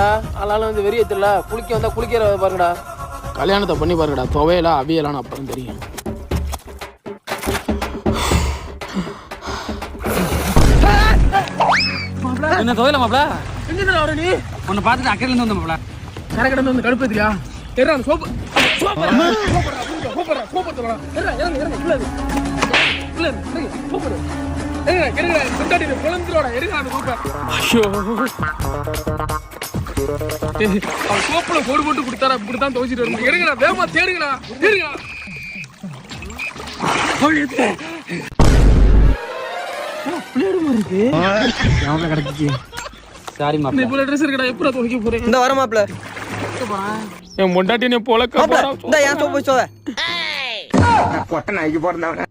பாருங்கடா, ஆளாலும் வந்து வெறிய தெரியல, குளிக்க வந்தா குளிக்கிற பாருங்கடா. கல்யாணத்தை பண்ணி பாருங்கடா, துவையலா அவியலான்னு அப்புறம் தெரியும். என்ன துவையல மாப்ள? எங்க வர நீ? உன்னை பார்த்துட்டு அக்கறையில இருந்து வந்த மாப்ள. கரகடந்து வந்து கடுப்பேத்தியா? தெரியல அந்த சோப்பு. சோப்பு சோப்புல போடு போட்டு கொடுத்தாரா இப்படித்தான் துவைச்சிட்டு வரணும். எடுங்கடா வேகமா தேடுங்கடா தேடுங்க. கிடைச்சிச்சு. சாரி மாப்ள. இவ்வளவு ட்ரெஸ் இருக்கடா, எப்படா துவைக்க போறேன்? இந்த வர மாப்ள. என் முண்டாட்டி நீ போல இந்த ஏன் சோப்பு வச்சோவ? கொட்டை நாய்க்கு போறதவன